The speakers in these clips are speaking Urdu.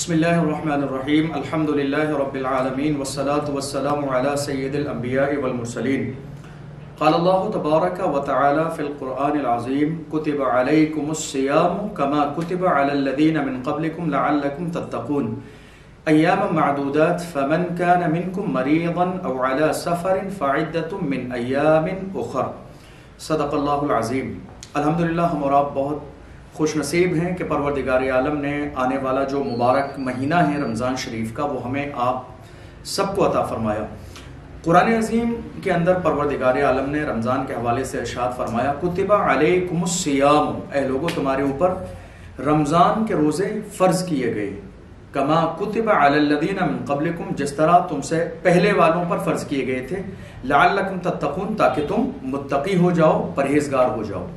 بسم اللہ الرحمن الرحیم الحمدللہ رب العالمین والصلاة والسلام علی سید الانبیاء والمرسلین قال اللہ تبارک وتعالی فی القرآن العظیم کتب علیکم الصیام کما کتب علی الذین من قبلکم لعلکم تتقون ایاما معدودات فمن کان منکم مریضا او علی سفر فعدۃ من ایام اخر صدق اللہ العظیم۔ الحمدللہ ہم اور آپ بہت خوش نصیب ہیں کہ پروردگار عالم نے آنے والا جو مبارک مہینہ ہے رمضان شریف کا وہ ہمیں آپ سب کو عطا فرمایا۔ قرآن عظیم کے اندر پروردگار عالم نے رمضان کے حوالے سے ارشاد فرمایا کتب علیکم الصیام، اے لوگو تمہارے اوپر رمضان کے روزے فرض کیے گئے، کما کتب علی الذین من قبلکم، جس طرح تم سے پہلے والوں پر فرض کیے گئے تھے، لعلکم تتقون، تاکہ تم متقی ہو جاؤ، پرہیزگار ہو جاؤ۔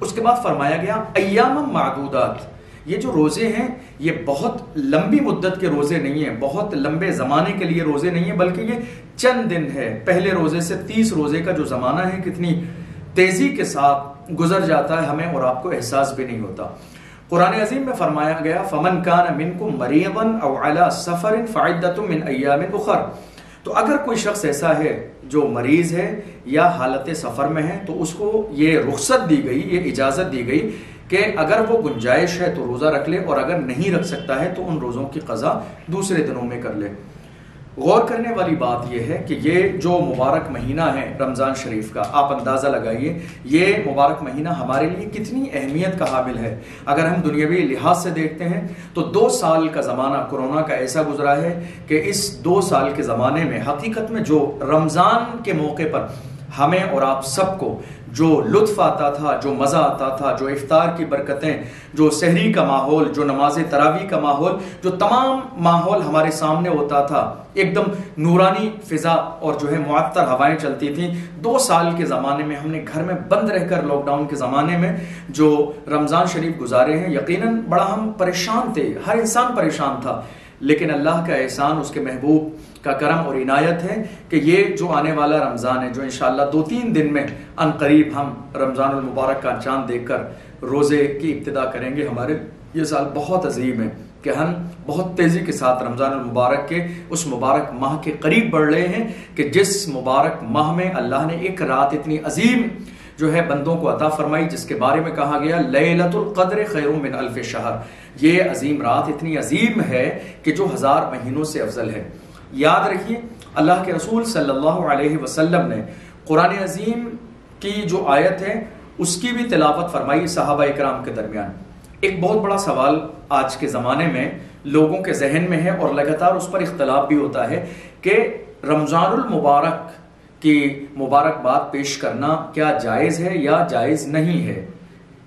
اس کے بعد فرمایا گیا ایام معدودات، یہ جو روزے ہیں یہ بہت لمبی مدت کے روزے نہیں ہیں، بہت لمبے زمانے کے لیے روزے نہیں ہیں، بلکہ یہ چند دن ہے۔ پہلے روزے سے 30 روزے کا جو زمانہ ہے کتنی تیزی کے ساتھ گزر جاتا ہے، ہمیں اور آپ کو احساس بھی نہیں ہوتا۔ قرآن عظیم میں فرمایا گیا فمن کان منکم مریضا او علی سفر فعدۃ من ایام اخر، تو اگر کوئی شخص ایسا ہے جو مریض ہے یا حالت سفر میں ہے تو اس کو یہ رخصت دی گئی، یہ اجازت دی گئی کہ اگر وہ گنجائش ہے تو روزہ رکھ لے، اور اگر نہیں رکھ سکتا ہے تو ان روزوں کی قضا دوسرے دنوں میں کر لے۔ غور کرنے والی بات یہ ہے کہ یہ جو مبارک مہینہ ہے رمضان شریف کا، آپ اندازہ لگائیے یہ مبارک مہینہ ہمارے لیے کتنی اہمیت کا حامل ہے۔ اگر ہم دنیاوی لحاظ سے دیکھتے ہیں تو 2 سال کا زمانہ کورونا کا ایسا گزرا ہے کہ اس 2 سال کے زمانے میں حقیقت میں جو رمضان کے موقع پر ہمیں اور آپ سب کو جو لطف آتا تھا، جو مزہ آتا تھا، جو افطار کی برکتیں، جو سحری کا ماحول، جو نماز تراویح کا ماحول، جو تمام ماحول ہمارے سامنے ہوتا تھا، ایک دم نورانی فضا اور جو ہے معطر ہوائیں چلتی تھیں، 2 سال کے زمانے میں ہم نے گھر میں بند رہ کر لاک ڈاؤن کے زمانے میں جو رمضان شریف گزارے ہیں، یقیناً بڑا ہم پریشان تھے، ہر انسان پریشان تھا، لیکن اللہ کا احسان، اس کے محبوب کا کرم اور عنایت ہے کہ یہ جو آنے والا رمضان ہے، جو انشاءاللہ 2-3 دن میں ان قریب ہم رمضان المبارک کا چاند دیکھ کر روزے کی ابتدا کریں گے، ہمارے یہ سال بہت عظیم ہے کہ ہم بہت تیزی کے ساتھ رمضان المبارک کے اس مبارک ماہ کے قریب بڑھ رہے ہیں کہ جس مبارک ماہ میں اللہ نے ایک رات اتنی عظیم جو ہے بندوں کو عطا فرمائی، جس کے بارے میں کہا گیا لیلۃ القدر خیر من الف شہر، یہ عظیم رات اتنی عظیم ہے کہ جو 1000 مہینوں سے افضل ہے۔ یاد رکھیے اللہ کے رسول صلی اللہ علیہ وسلم نے قرآن عظیم کی جو آیت ہے اس کی بھی تلاوت فرمائی صحابہ اکرام کے درمیان۔ ایک بہت بڑا سوال آج کے زمانے میں لوگوں کے ذہن میں ہے اور لگاتار اس پر اختلاف بھی ہوتا ہے کہ رمضان المبارک کی مبارکباد پیش کرنا کیا جائز ہے یا جائز نہیں ہے۔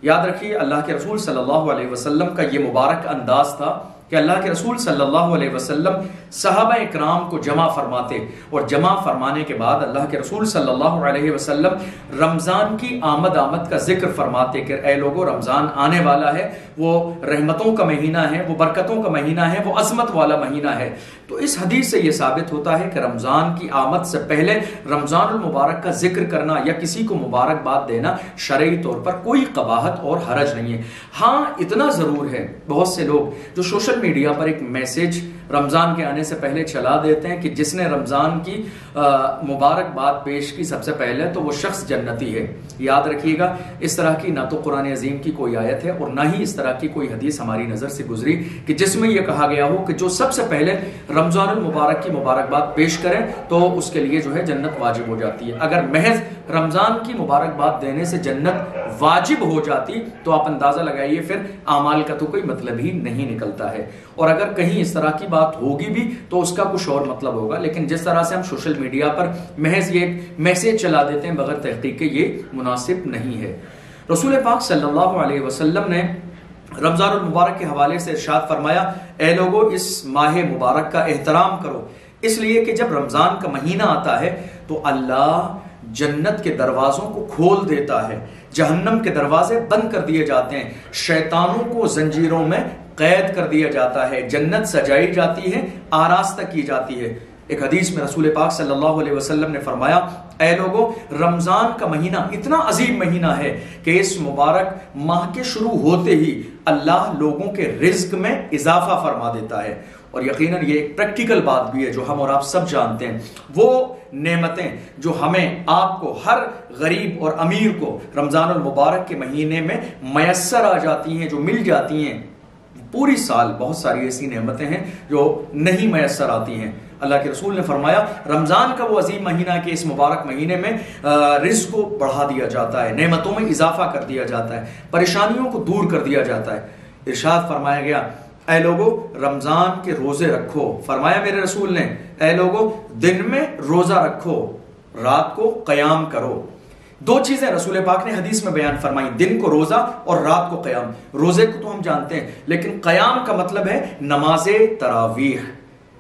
یاد رکھیے اللہ کے رسول صلی اللہ علیہ وسلم کا یہ مبارک انداز تھا کہ اللہ کے رسول صلی اللہ علیہ وسلم صحابہ اکرام کو جمع فرماتے، اور جمع فرمانے کے بعد اللہ کے رسول صلی اللہ علیہ وسلم رمضان کی آمد کا ذکر فرماتے کہ اے لوگو رمضان آنے والا ہے، وہ رحمتوں کا مہینہ ہے، وہ برکتوں کا مہینہ ہے، وہ عظمت والا مہینہ ہے۔ تو اس حدیث سے یہ ثابت ہوتا ہے کہ رمضان کی آمد سے پہلے رمضان المبارک کا ذکر کرنا یا کسی کو مبارکباد دینا شرعی طور پر کوئی قباحت اور حرج نہیں ہے۔ ہاں اتنا ضرور ہے بہت سے لوگ جو سوشل میڈیا پر ایک میسج رمضان کے آنے سے پہلے چلا دیتے ہیں کہ جس نے رمضان کی مبارکباد پیش کی سب سے پہلے تو وہ شخص جنتی ہے۔ یاد رکھیے گا اس طرح کی نہ تو قرآن عظیم کی کوئی آیت ہے اور نہ ہی اس طرح کی کوئی حدیث ہماری نظر سے گزری کہ جس میں یہ کہا گیا ہو کہ جو سب سے پہلے رمضان المبارک کی مبارکباد پیش کریں تو اس کے لیے جو ہے جنت واجب ہو جاتی ہے۔ اگر محض رمضان کی مبارکباد دینے سے جنت واجب ہو جاتی تو آپ اندازہ لگائیے پھر اعمال کا تو کوئی مطلب ہی نہیں نکلتا ہے، اور اگر کہیں اس طرح کی بات ہوگی بھی تو اس کا کچھ اور مطلب ہوگا۔ لیکن جس طرح سے ہم سوشل میڈیا پر محض یہ میسج چلا دیتے ہیں بغیر تحقیق کے، یہ مناسب نہیں ہے۔ رسول پاک صلی اللہ علیہ وسلم نے رمضان المبارک کے حوالے سے ارشاد فرمایا اے لوگو اس ماہ مبارک کا احترام کرو، اس لیے کہ جب رمضان کا مہینہ آتا ہے تو اللہ جنت کے دروازوں کو کھول دیتا ہے، جہنم کے دروازے بند کر دیے جاتے ہیں، شیطانوں کو زنجیروں میں قید کر دیا جاتا ہے، جنت سجائی جاتی ہے، آراستہ کی جاتی ہے۔ ایک حدیث میں رسول پاک صلی اللہ علیہ وسلم نے فرمایا اے لوگو رمضان کا مہینہ اتنا عظیم مہینہ ہے کہ اس مبارک ماہ کے شروع ہوتے ہی اللہ لوگوں کے رزق میں اضافہ فرما دیتا ہے. اور یقیناً یہ ایک پریکٹیکل بات بھی ہے جو ہم اور آپ سب جانتے ہیں. وہ نعمتیں جو ہمیں آپ کو ہر غریب اور امیر کو رمضان المبارک کے مہینے میں میسر آ جاتی ہیں، جو مل جاتی ہیں، پوری سال بہت ساری ایسی نعمتیں ہیں جو نہیں میسر آتی ہیں. اللہ کے رسول نے فرمایا رمضان کا وہ عظیم مہینہ کہ اس مبارک مہینے میں رزق کو بڑھا دیا جاتا ہے، نعمتوں میں اضافہ کر دیا جاتا ہے، پریشانیوں کو دور کر دیا جاتا ہے. ارشاد فرمایا گیا اے لوگو رمضان کے روزے رکھو. فرمایا میرے رسول نے اے لوگو دن میں روزہ رکھو، رات کو قیام کرو. دو چیزیں رسول پاک نے حدیث میں بیان فرمائی، دن کو روزہ اور رات کو قیام. روزے کو تو ہم جانتے ہیں، لیکن قیام کا مطلب ہے نماز تراویح.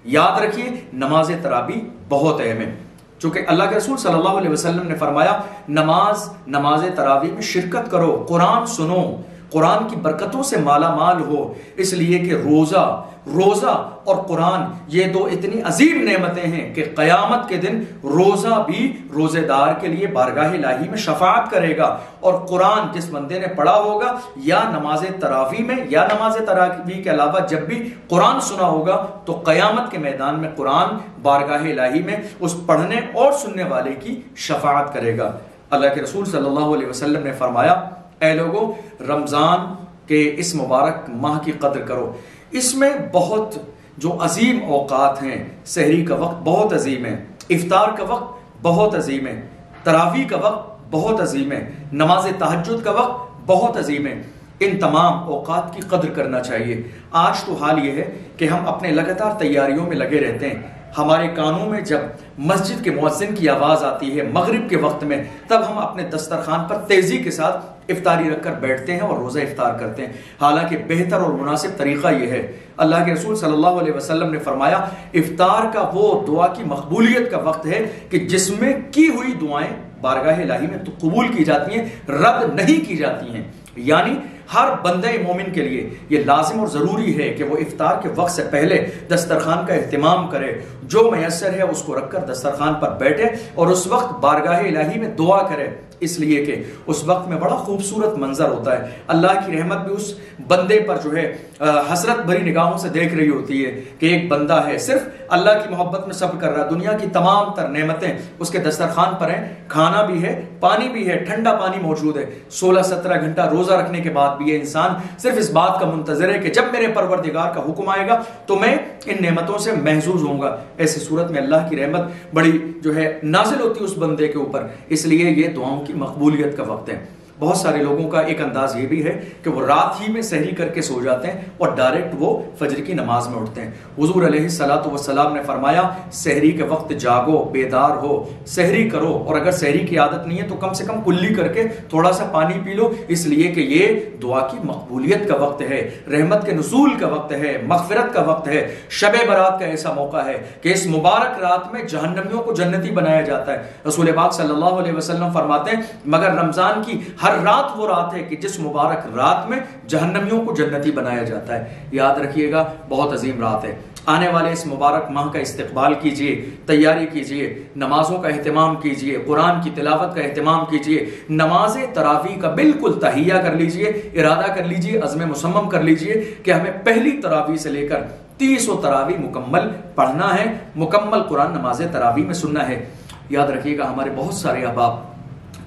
یاد رکھیے نماز تراویح بہت اہم ہے، چونکہ اللہ کے رسول صلی اللہ علیہ وسلم نے فرمایا نماز تراویح میں شرکت کرو، قرآن سنو، قرآن کی برکتوں سے مالا مال ہو. اس لیے کہ روزہ اور قرآن یہ دو اتنی عظیم نعمتیں ہیں کہ قیامت کے دن روزہ بھی روزے دار کے لیے بارگاہ الہی میں شفاعت کرے گا. اور قرآن جس بندے نے پڑھا ہوگا یا نماز تراویح میں یا نماز تراویح کے علاوہ جب بھی قرآن سنا ہوگا تو قیامت کے میدان میں قرآن بارگاہ الہی میں اس پڑھنے اور سننے والے کی شفاعت کرے گا. اللہ کے رسول صلی اللہ علیہ وسلم نے فرمایا اے لوگو رمضان کے اس مبارک ماہ کی قدر کرو. اس میں بہت جو عظیم اوقات ہیں، سحری کا وقت بہت عظیم ہے، افطار کا وقت بہت عظیم ہے، تراویح کا وقت بہت عظیم ہے، نماز تہجد کا وقت بہت عظیم ہے. ان تمام اوقات کی قدر کرنا چاہیے. آج تو حال یہ ہے کہ ہم اپنے لگاتار تیاریوں میں لگے رہتے ہیں. ہمارے کانوں میں جب مسجد کے مؤذن کی آواز آتی ہے مغرب کے وقت میں، تب ہم اپنے دسترخوان پر تیزی کے ساتھ افطاری رکھ کر بیٹھتے ہیں اور روزہ افطار کرتے ہیں. حالانکہ بہتر اور مناسب طریقہ یہ ہے. اللہ کے رسول صلی اللہ علیہ وسلم نے فرمایا افطار کا وہ دعا کی مقبولیت کا وقت ہے کہ جس میں کی ہوئی دعائیں بارگاہ الہی میں تو قبول کی جاتی ہیں، رد نہیں کی جاتی ہیں. یعنی ہر بندہ مومن کے لیے یہ لازم اور ضروری ہے کہ وہ افطار کے وقت سے پہلے دسترخوان کا اہتمام کرے، جو میسر ہے اس کو رکھ کر دسترخوان پر بیٹھے اور اس وقت بارگاہ الہی میں دعا کرے. اس لیے کہ اس وقت میں بڑا خوبصورت منظر ہوتا ہے. اللہ کی رحمت بھی اس بندے پر جو ہے حسرت بھری نگاہوں سے دیکھ رہی ہوتی ہے کہ ایک بندہ ہے صرف اللہ کی محبت میں صبر کر رہا ہے. دنیا کی تمام تر نعمتیں اس کے دسترخوان پر ہیں، کھانا بھی ہے، پانی بھی ہے، ٹھنڈا پانی موجود ہے. 16-17 گھنٹہ روزہ رکھنے کے بعد بھی یہ انسان صرف اس بات کا منتظر ہے کہ جب میرے پروردگار کا حکم آئے گا تو میں ان نعمتوں سے محظوظ ہوں گا. ایسی صورت میں اللہ کی رحمت بڑی جو ہے نازل ہوتی ہے اس بندے کے اوپر. اس لیے یہ دعاؤں کی مقبولیت کا وقت ہے. بہت سارے لوگوں کا ایک انداز یہ بھی ہے کہ وہ رات ہی میں سحری کر کے سو جاتے ہیں اور ڈائریکٹ وہ فجر کی نماز میں اٹھتے ہیں. حضور علیہ الصلوۃ والسلام نے فرمایا سحری کے وقت جاگو، بیدار ہو، سحری کرو، اور اگر سحری کی عادت نہیں ہے تو کم سے کم کلی کر کے تھوڑا سا پانی پی لو. اس لیے کہ یہ دعا کی مقبولیت کا وقت ہے، رحمت کے نزول کا وقت ہے، مغفرت کا وقت ہے. شب برات کا ایسا موقع ہے کہ اس مبارک رات میں جہنمیوں کو جنتی بنایا جاتا ہے. رسول پاک صلی اللہ علیہ وسلم فرماتے ہیں مگر رمضان کی ہر رات وہ رات ہے کہ جس مبارک رات میں جہنمیوں کو جنتی بنایا جاتا ہے. یاد رکھیے گا بہت عظیم رات ہے. آنے والے اس مبارک ماہ کا استقبال کیجئے، تیاری کیجئے، نمازوں کا اہتمام کیجئے، قرآن کی تلاوت کا اہتمام کیجئے، نماز تراویح کا بالکل تہیہ کر لیجئے، ارادہ کر لیجئے، عزم مصمم کر لیجئے کہ ہمیں پہلی تراویح سے لے کر 30 تراویح مکمل پڑھنا ہے، مکمل قرآن نماز تراویح میں سننا ہے. یاد رکھیے گا ہمارے بہت سارے احباب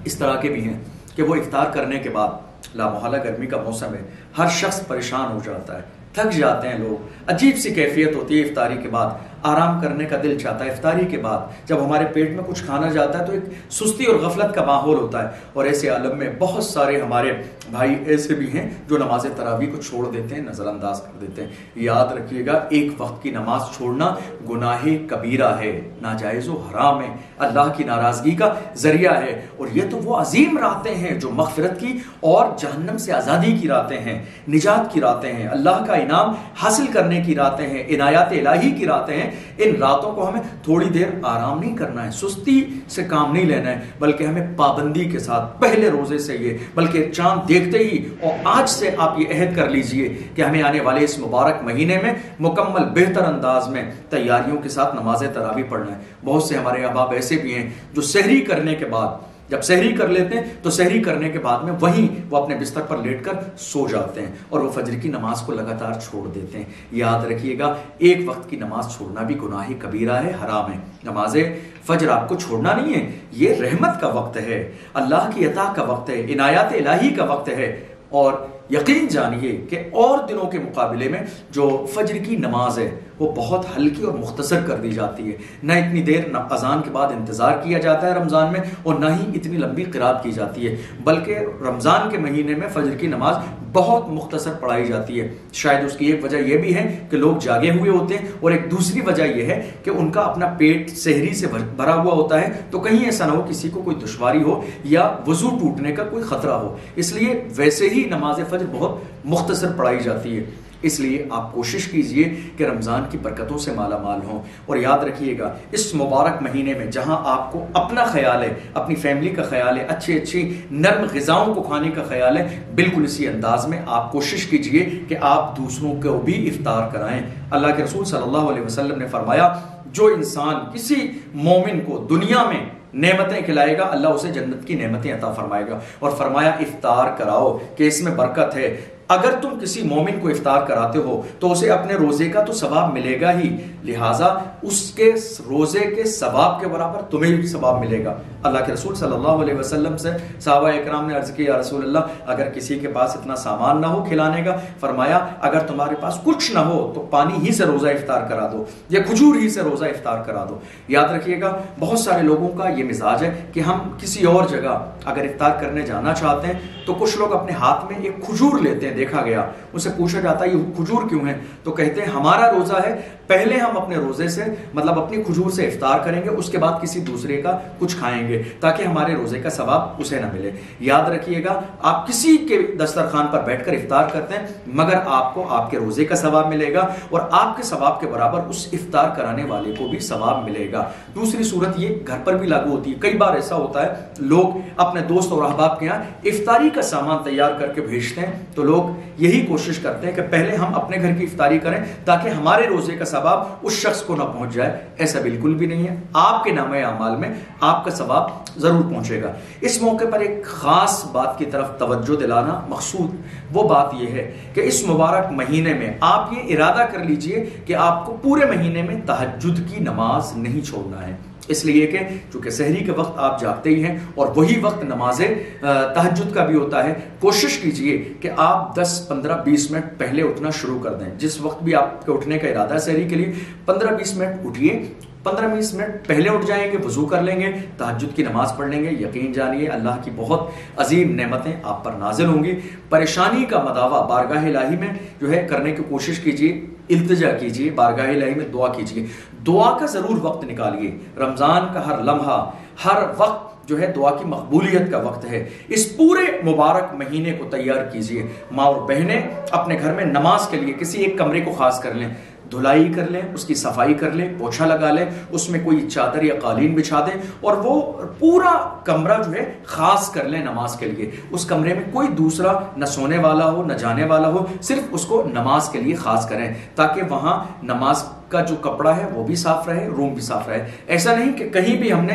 اس طرح کے بھی ہیں کہ وہ افطار کرنے کے بعد لا محالہ گرمی کا موسم ہے، ہر شخص پریشان ہو جاتا ہے، تھک جاتے ہیں لوگ، عجیب سی کیفیت ہوتی ہے افطاری کے بعد، آرام کرنے کا دل چاہتا ہے. افطاری کے بعد جب ہمارے پیٹ میں کچھ کھانا جاتا ہے تو ایک سستی اور غفلت کا ماحول ہوتا ہے. اور ایسے عالم میں بہت سارے ہمارے بھائی ایسے بھی ہیں جو نماز تراویح کو چھوڑ دیتے ہیں، نظر انداز کر دیتے ہیں. یاد رکھیے گا ایک وقت کی نماز چھوڑنا گناہ کبیرہ ہے، ناجائز و حرام ہے، اللہ کی ناراضگی کا ذریعہ ہے. اور یہ تو وہ عظیم راتیں ہیں جو مغفرت کی اور جہنم سے آزادی کی راتیں ہیں، نجات کی راتیں ہیں، اللہ کا انعام حاصل کرنے کی راتیں ہیں، عنایات الہی کی راتیں ہیں. ان راتوں کو ہمیں تھوڑی دیر آرام نہیں کرنا ہے، سستی سے کام نہیں لینا ہے، بلکہ ہمیں پابندی کے ساتھ پہلے روزے سے یہ بلکہ چاند دیکھتے ہی اور آج سے آپ یہ عہد کر لیجئے کہ ہمیں آنے والے اس مبارک مہینے میں مکمل بہتر انداز میں تیاریوں کے ساتھ نماز تراویح پڑھنا ہے. بہت سے ہمارے احباب ایسے بھی ہیں جو سحری کرنے کے بعد جب سحری کر لیتے ہیں تو سحری کرنے کے بعد میں وہیں وہ اپنے بستر پر لیٹ کر سو جاتے ہیں اور وہ فجر کی نماز کو لگاتار چھوڑ دیتے ہیں۔ یاد رکھیے گا، ایک وقت کی نماز چھوڑنا بھی گناہ کبیرہ ہے، حرام ہے۔ نماز فجر آپ کو چھوڑنا نہیں ہے، یہ رحمت کا وقت ہے، اللہ کی عطا کا وقت ہے، عنایات الہی کا وقت ہے، اور یقین جانیے کہ اور دنوں کے مقابلے میں جو فجر کی نماز ہے وہ بہت ہلکی اور مختصر کر دی جاتی ہے۔ نہ اتنی دیر اذان کے بعد انتظار کیا جاتا ہے رمضان میں، اور نہ ہی اتنی لمبی قرات کی جاتی ہے، بلکہ رمضان کے مہینے میں فجر کی نماز بہت مختصر پڑھائی جاتی ہے۔ شاید اس کی ایک وجہ یہ بھی ہے کہ لوگ جاگے ہوئے ہوتے ہیں، اور ایک دوسری وجہ یہ ہے کہ ان کا اپنا پیٹ سحری سے بھرا ہوا ہوتا ہے، تو کہیں ایسا نہ ہو کسی کو کوئی دشواری ہو یا وضو ٹوٹنے کا کوئی خطرہ ہو، اس لیے ویسے ہی نماز فجر بہت مختصر پڑھائی جاتی ہے۔ اس لیے آپ کوشش کیجئے کہ رمضان کی برکتوں سے مالا مال ہوں، اور یاد رکھیے گا اس مبارک مہینے میں جہاں آپ کو اپنا خیال ہے، اپنی فیملی کا خیال ہے، اچھی نرم غذاؤں کو کھانے کا خیال ہے، بالکل اسی انداز میں آپ کوشش کیجئے کہ آپ دوسروں کو بھی افطار کرائیں۔ اللہ کے رسول صلی اللہ علیہ وسلم نے فرمایا، جو انسان کسی مومن کو دنیا میں نعمتیں کھلائے گا، اللہ اسے جنت کی نعمتیں عطا فرمائے گا، اور فرمایا افطار کراؤ کہ اس میں برکت ہے۔ اگر تم کسی مومن کو افطار کراتے ہو تو اسے اپنے روزے کا تو ثواب ملے گا ہی، لہٰذا اس کے روزے کے ثواب کے برابر تمہیں بھی ثواب ملے گا۔ اللہ کے رسول صلی اللہ علیہ وسلم سے صحابہ اکرام نے عرض کی، یا رسول اللہ، اگر کسی کے پاس اتنا سامان نہ ہو کھلانے کا، فرمایا اگر تمہارے پاس کچھ نہ ہو تو پانی ہی سے روزہ افطار کرا دو یا کھجور ہی سے روزہ افطار کرا دو۔ یاد رکھیے گا، بہت سارے لوگوں کا یہ مزاج ہے کہ ہم کسی اور جگہ اگر افطار کرنے جانا چاہتے ہیں تو کچھ لوگ اپنے ہاتھ میں ایک کھجور لیتے ہیں، دیکھا گیا، ان سے پوچھا جاتا ہے یہ کھجور کیوں ہے، تو کہتے ہیں ہمارا روزہ ہے، پہلے ہم اپنے روزے سے مطلب اپنی کھجور سے افطار کریں گے، اس کے بعد کسی دوسرے کا کچھ کھائیں گے تاکہ ہمارے روزے کا ثواب اسے نہ ملے۔ یاد رکھیے گا، آپ کسی کے دسترخوان پر بیٹھ کر افطار کرتے ہیں مگر آپ کو آپ کے روزے کا ثواب ملے گا، اور آپ کے ثواب کے برابر اس افطار کرانے والے کو بھی ثواب ملے گا۔ دوسری صورت یہ گھر پر بھی لاگو ہوتی ہے، کئی بار ایسا ہوتا ہے لوگ اپنے دوست اور احباب کے یہاں افطاری کا سامان تیار کر کے بھیجتے ہیں، تو لوگ یہی کوشش کرتے ہیں کہ پہلے ہم اپنے گھر کی افطاری کریں تاکہ ہمارے روزے کا ثواب اس شخص کو نہ پہنچ جائے۔ ایسا بالکل بھی نہیں ہے، آپ کے نامہ اعمال میں آپ کا ثواب ضرور پہنچے گا۔ اس موقع پر ایک خاص بات کی طرف توجہ دلانا مقصود، وہ بات یہ ہے کہ اس مبارک مہینے میں آپ یہ ارادہ کر لیجئے کہ آپ کو پورے مہینے میں تہجد کی نماز نہیں چھوڑنا ہے، اس لیے کہ چونکہ سحری کے وقت آپ جاگتے ہی ہیں اور وہی وقت نماز تہجد کا بھی ہوتا ہے۔ کوشش کیجئے کہ آپ 10 15 20 منٹ پہلے اٹھنا شروع کر دیں، جس وقت بھی آپ کے اٹھنے کا ارادہ ہے سحری کے لیے 15 20 منٹ اٹھیے، 15 20 منٹ پہلے اٹھ جائیں گے، وضو کر لیں گے، تہجد کی نماز پڑھ لیں گے، یقین جانیے اللہ کی بہت عظیم نعمتیں آپ پر نازل ہوں گی۔ پریشانی کا مداوع بارگاہ الہی میں جو ہے کرنے کی کوشش کیجیے، التجا کیجیے، بارگاہ الہی میں دعا کیجیے، دعا کا ضرور وقت نکالیے۔ رمضان کا ہر لمحہ، ہر وقت جو ہے دعا کی مقبولیت کا وقت ہے۔ اس پورے مبارک مہینے کو تیار کیجیے۔ ماں اور بہنیں اپنے گھر میں نماز کے لیے کسی ایک کمرے کو خاص کر لیں، دھلائی کر لیں، اس کی صفائی کر لیں، پوچھا لگا لیں، اس میں کوئی چادر یا قالین بچھا دیں، اور وہ پورا کمرہ جو ہے خاص کر لیں نماز کے لیے۔ اس کمرے میں کوئی دوسرا نہ سونے والا ہو نہ جانے والا ہو، صرف اس کو نماز کے لیے خاص کریں تاکہ وہاں نماز کا جو کپڑا ہے وہ بھی صاف رہے، روم بھی صاف رہے۔ ایسا نہیں کہ کہیں بھی ہم نے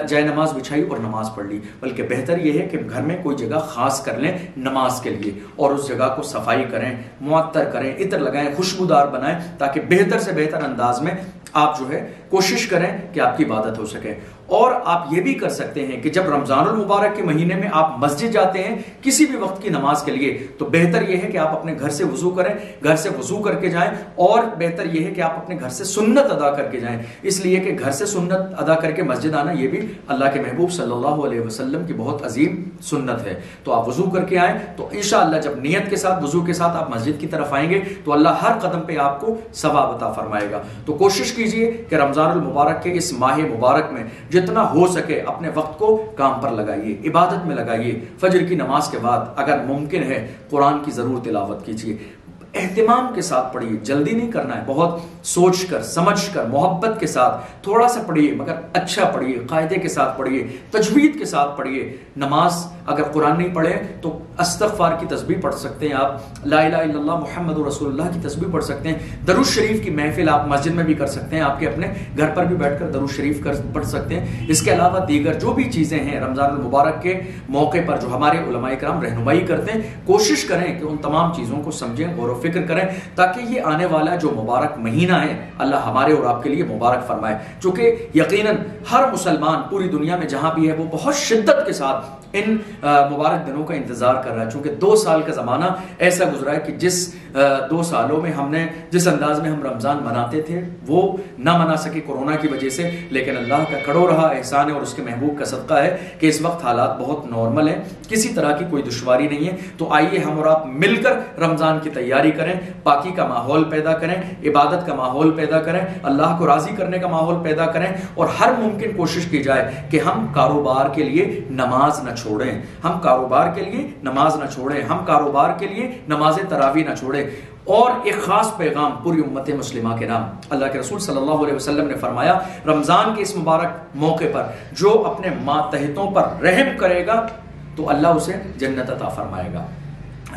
جائے نماز بچھائی اور نماز پڑھ لی، بلکہ بہتر یہ ہے کہ گھر میں کوئی جگہ خاص کر لیں نماز کے لیے، اور اس جگہ کو صفائی کریں، معطر کریں، عطر لگائیں، خوشبودار بنائیں، تاکہ بہتر سے بہتر انداز میں آپ جو ہے کوشش کریں کہ آپ کی عبادت ہو سکے۔ اور آپ یہ بھی کر سکتے ہیں کہ جب رمضان المبارک کے مہینے میں آپ مسجد جاتے ہیں کسی بھی وقت کی نماز کے لیے، تو بہتر یہ ہے کہ آپ اپنے گھر سے وضو کریں، گھر سے وضو کر کے جائیں، اور بہتر یہ ہے کہ آپ اپنے گھر سے سنت ادا کر کے جائیں، اس لیے کہ گھر سے سنت ادا کر کے مسجد آنا یہ بھی اللہ کے محبوب صلی اللہ علیہ وسلم کی بہت عظیم سنت ہے۔ تو آپ وضو کر کے آئیں تو انشاءاللہ جب نیت کے ساتھ وضو کے ساتھ آپ مسجد کی طرف آئیں گے تو اللہ ہر قدم پہ آپ کو ثواب عطا فرمائے گا۔ تو کوشش کیجئے کہ رمضان المبارک کے اس ماہ مبارک میں جتنا ہو سکے اپنے وقت کو کام پر لگائیے، عبادت میں لگائیے۔ فجر کی نماز کے بعد اگر ممکن ہے قرآن کی ضرور تلاوت کیجیے، اہتمام کے ساتھ پڑھیے، جلدی نہیں کرنا ہے، بہت سوچ کر سمجھ کر محبت کے ساتھ تھوڑا سا پڑھیے، مگر اچھا پڑھیے، قاعدے کے ساتھ پڑھیے، تجوید کے ساتھ پڑھیے۔ نماز اگر قرآن نہیں پڑھے تو استغفار کی تسبیح پڑھ سکتے ہیں آپ, لا الہ الا اللہ محمد رسول اللہ کی تسبیح پڑھ سکتے ہیں, درود شریف کی محفل آپ مسجد میں بھی کر سکتے ہیں, آپ کے اپنے گھر پر بھی بیٹھ کر درود شریف پڑھ سکتے ہیں. اس کے علاوہ دیگر جو بھی چیزیں ہیں رمضان المبارک کے موقع پر جو ہمارے علماء کرام رہنمائی کرتے ہیں, کوشش کریں کہ ان تمام چیزوں کو سمجھیں, غور و فکر کریں, تاکہ یہ آنے والا جو مبارک مہینہ ہے اللہ ہمارے اور آپ کے لیے مبارک فرمائے. چونکہ یقیناً ہر مسلمان پوری دنیا میں جہاں بھی ہے وہ بہت شدت کے ساتھ ان مبارک دنوں کا انتظار کر رہا ہے. چونکہ 2 سال کا زمانہ ایسا گزرا ہے کہ جس 2 سالوں میں ہم نے جس انداز میں ہم رمضان مناتے تھے وہ نہ منا سکے کورونا کی وجہ سے, لیکن اللہ کا کڑو رہا احسان ہے اور اس کے محبوب کا صدقہ ہے کہ اس وقت حالات بہت نارمل ہیں, کسی طرح کی کوئی دشواری نہیں ہے. تو آئیے ہم اور آپ مل کر رمضان کی تیاری کریں, پاکی کا ماحول پیدا کریں, عبادت کا ماحول پیدا کریں, اللہ کو راضی کرنے کا ماحول پیدا کریں, اور ہر ممکن کوشش کی جائے کہ ہم کاروبار کے لیے نماز نہ چھوڑیں, ہم کاروبار کے لیے نماز نہ چھوڑیں, ہم کاروبار کے لیے نماز تراویح نہ چھوڑیں. اور ایک خاص پیغام پوری امت مسلمہ کے نام, اللہ کے رسول صلی اللہ علیہ وسلم نے فرمایا رمضان کے اس مبارک موقع پر جو اپنے ماتحتوں پر رحم کرے گا تو اللہ اسے جنت عطا فرمائے گا.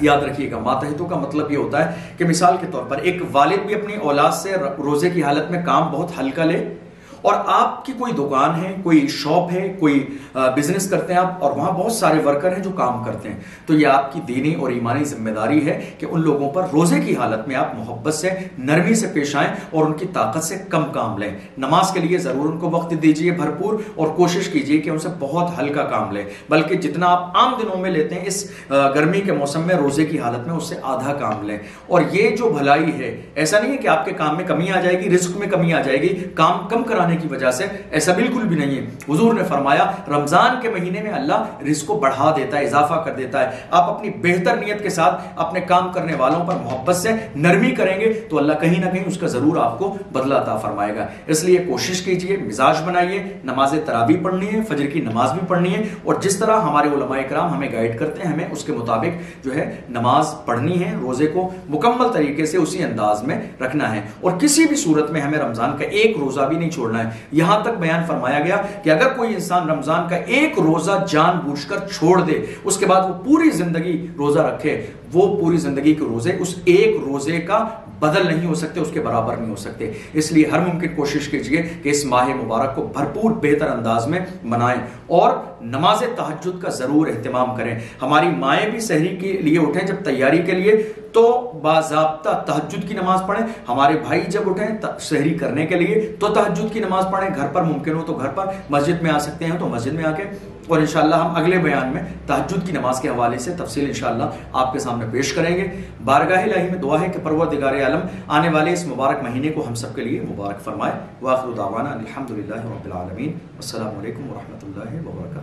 یاد رکھیے گا, ماتحتوں کا مطلب یہ ہوتا ہے کہ مثال کے طور پر ایک والد بھی اپنی اولاد سے روزے کی حالت میں کام بہت ہلکا لے, اور آپ کی کوئی دکان ہے, کوئی شاپ ہے, کوئی بزنس کرتے ہیں آپ, اور وہاں بہت سارے ورکر ہیں جو کام کرتے ہیں, تو یہ آپ کی دینی اور ایمانی ذمہ داری ہے کہ ان لوگوں پر روزے کی حالت میں آپ محبت سے, نرمی سے پیش آئیں اور ان کی طاقت سے کم کام لیں. نماز کے لیے ضرور ان کو وقت دیجیے بھرپور, اور کوشش کیجیے کہ ان سے بہت ہلکا کام لیں, بلکہ جتنا آپ عام دنوں میں لیتے ہیں اس گرمی کے موسم میں روزے کی حالت میں اس سے آدھا کام لیں. اور یہ جو بھلائی ہے, ایسا نہیں ہے کہ آپ کے کام میں کمی آ جائے گی, رزق میں کمی آ جائے گی کام کم کرانے کی وجہ سے, ایسا بالکل بھی نہیں ہے. حضور نے فرمایا رمضان کے مہینے میں اللہ رزق کو بڑھا دیتا ہے, اضافہ کر دیتا ہے. آپ اپنی بہتر نیت کے ساتھ اپنے کام کرنے والوں پر محبت سے نرمی کریں گے تو اللہ کہیں نہ کہیں اس کا ضرور آپ کو بدلہ عطا فرمائے گا. اس لیے کوشش کیجئے, مزاج بنائیے, نماز تراویح پڑھنی ہے, فجر کی نماز بھی پڑھنی ہے, اور جس طرح ہمارے علماء کرام ہمیں گائیڈ کرتے ہیں ہمیں اس کے مطابق جو ہے نماز پڑھنی ہے, روزے کو مکمل طریقے سے اسی انداز میں رکھنا ہے, اور کسی بھی صورت میں ہمیں رمضان کا ایک روزہ بھی نہیں چھوڑنا ہے. یہاں تک بیان فرمایا گیا کہ اگر کوئی انسان رمضان کا ایک روزہ جان بوجھ کر چھوڑ دے, اس کے بعد وہ پوری زندگی روزہ رکھے, وہ پوری زندگی کے روزے اس ایک روزے کا بدل نہیں ہو سکتے, اس کے برابر نہیں ہو سکتے. اس لیے ہر ممکن کوشش کیجئے کہ اس ماہ مبارک کو بھرپور بہتر انداز میں منائیں, اور نماز تہجد کا ضرور اہتمام کریں. ہماری مائیں بھی سحری کے لیے اٹھیں جب تیاری کے لیے تو باضابطہ تہجد کی نماز پڑھیں. ہمارے بھائی جب اٹھیں سحری کرنے کے لیے تو تہجد کی نماز پڑھیں. گھر پر ممکن ہو تو گھر پر, مسجد میں آ سکتے ہیں تو مسجد میں آ کے, اور انشاءاللہ ہم اگلے بیان میں تہجد کی نماز کے حوالے سے تفصیل انشاءاللہ آپ کے سامنے پیش کریں گے. بارگاہ الہی میں دعا ہے کہ پروردگار عالم آنے والے اس مبارک مہینے کو ہم سب کے لیے مبارک فرمائے. وآخر دعوانا الحمدللہ رب العالمین. السلام علیکم ورحمۃ اللہ وبرکاتہ.